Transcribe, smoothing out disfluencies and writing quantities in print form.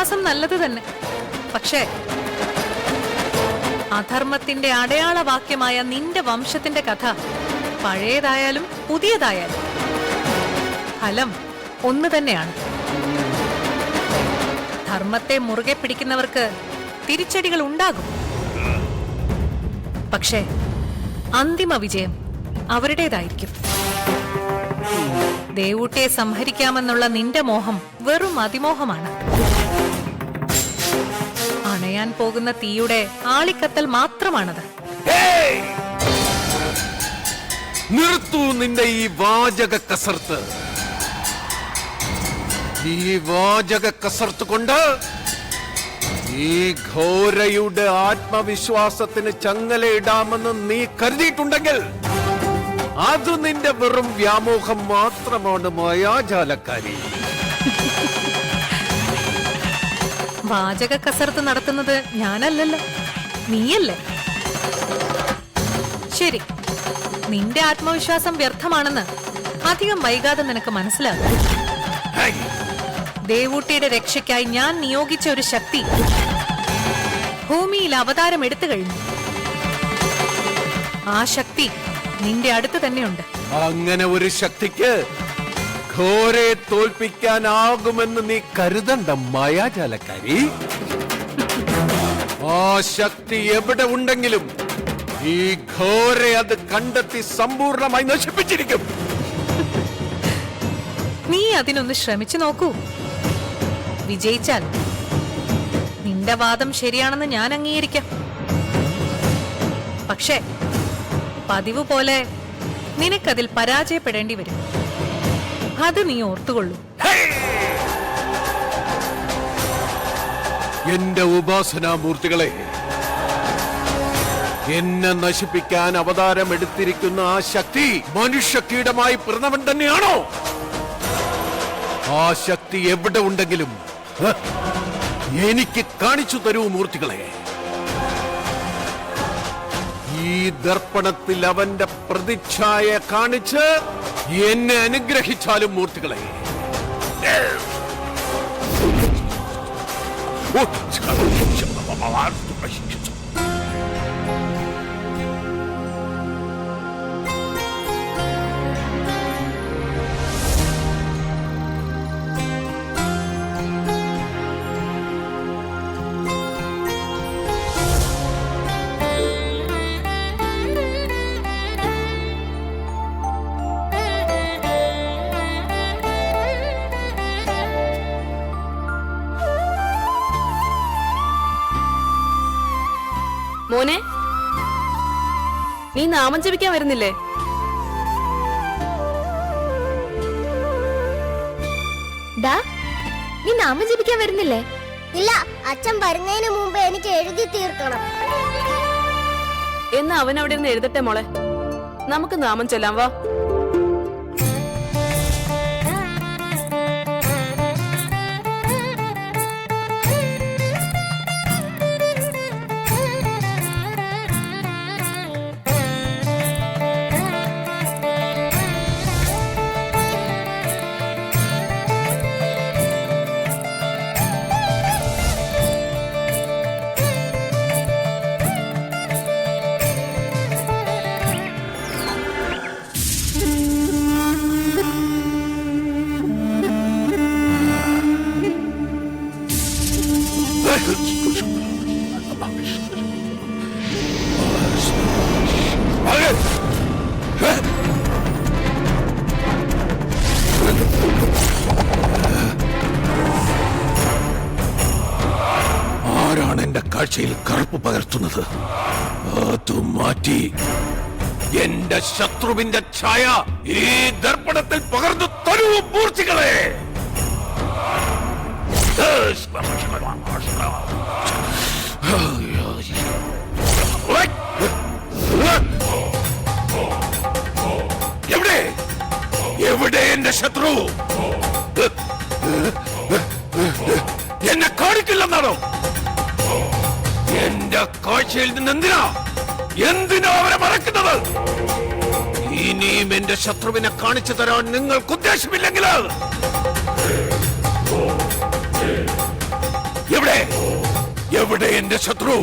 വിശ്വാസം നല്ലത് തന്നെ. പക്ഷേ അധർമ്മത്തിന്റെ അടയാളവാക്യമായ നിന്റെ വംശത്തിന്റെ കഥ പഴയതായാലും പുതിയതായാലും ഫലം ഒന്ന് തന്നെയാണ്. ധർമ്മത്തെ മുറുകെ പിടിക്കുന്നവർക്ക് തിരിച്ചടികൾ ഉണ്ടാകും. പക്ഷേ അന്തിമ വിജയം അവരുടേതായിരിക്കും. ദേവൂട്ടിയെ സംഹരിക്കാമെന്നുള്ള നിന്റെ മോഹം വെറും അതിമോഹമാണ്. അണയാൻ പോകുന്ന തീയുടെ ആളിക്കത്തൽ മാത്രമാണത്. നിർത്തു നിന്റെ ഈ വാചക കസർത്ത്. ഈ വാചക കസർത്ത് കൊണ്ട് ഈ ഘോരയുടെ ആത്മവിശ്വാസത്തിന് ചങ്ങലയിടാമെന്ന് നീ കരുതിയിട്ടുണ്ടെങ്കിൽ അത് നിന്റെ വെറും വ്യാമോഹം മാത്രമാണ് മായാജാലക്കാരി. വാചക കസർത്ത് നടത്തുന്നത് ഞാനല്ലല്ലോ, നീയല്ലേ? ശരി, നിന്റെ ആത്മവിശ്വാസം വ്യർത്ഥമാണെന്ന് അധികം വൈകാതെ നിനക്ക് മനസ്സിലാകും. ദേവൂട്ടിയുടെ രക്ഷയ്ക്കായി ഞാൻ നിയോഗിച്ച ഒരു ശക്തി ഭൂമിയിൽ അവതാരം എടുത്തു കഴിഞ്ഞു. ആ ശക്തി നിന്റെ അടുത്ത് തന്നെയുണ്ട്. അങ്ങനെ ഒരു ശക്തിക്ക് ഘോരയെ തോൽപ്പിക്കാനാകുമെന്ന് നീ കരുതണ്ട മായാജാലക്കാരി. ആ ശക്തി എവിടെ ഉണ്ടെങ്കിലും ഈ ഘോരെ അത് കണ്ടെത്തി സമ്പൂർണമായി നശിപ്പിച്ചിരിക്കും. നീ അതിനൊന്ന് ശ്രമിച്ചു നോക്കൂ. വിജയിച്ചാൽ നിന്റെ വാദം ശരിയാണെന്ന് ഞാൻ അംഗീകരിക്കാം. പക്ഷേ പതിവ് പോലെ നിനക്കതിൽ പരാജയപ്പെടേണ്ടി വരും. അത് നീ ഓർത്തുകൊള്ളൂ. എന്റെ ഉപാസനാമൂർത്തികളെ, എന്നെ നശിപ്പിക്കാൻ അവതാരം എടുത്തിരിക്കുന്ന ആ ശക്തി മനുഷ്യകീടമായി പിറന്നവൻ തന്നെയാണോ? ആ ശക്തി എവിടെ ഉണ്ടെങ്കിലും എനിക്ക് കാണിച്ചു തരൂ മൂർത്തികളെ. ഈ ദർപ്പണത്തിൽ അവന്റെ പ്രതിച്ഛായ കാണിച്ച് എന്നെ അനുഗ്രഹിച്ചാലും മൂർത്തികളെ. മോനെ, നീ നാമം ജപിക്കാൻ വരുന്നില്ലേ? നീ നാമം ജപിക്കാൻ വരുന്നില്ലേ? ഇല്ല, അച്ഛൻ വരുന്നതിന് മുമ്പ് എനിക്ക് എഴുതി തീർക്കണം. എന്നാ അവൻ അവിടെ ഇരുന്ന് എഴുതട്ടെ മോളെ. നമുക്ക് നാമം ചൊല്ലാം, വാ. ആരാണ് എന്റെ കാഴ്ചയിൽ കറുപ്പ് പകർത്തുന്നത്? അത് മാറ്റി എന്റെ ശത്രുവിന്റെ ഛായ ഈ ദർപ്പണത്തിൽ പകർന്നു തരൂ മൂർത്തികളെ. എവിടെ എവിടെ എന്റെ ശത്രു? എന്നെ കാണിക്കില്ലെന്നാണോ? എന്റെ കാഴ്ചയിൽ നിന്ന് എന്തിനാ അവരെ മറക്കുന്നത്? ഇനിയും എന്റെ ശത്രുവിനെ കാണിച്ചു തരാൻ നിങ്ങൾക്ക് ഉദ്ദേശമില്ലെങ്കിൽ എവിടെ എന്റെ ശത്രു?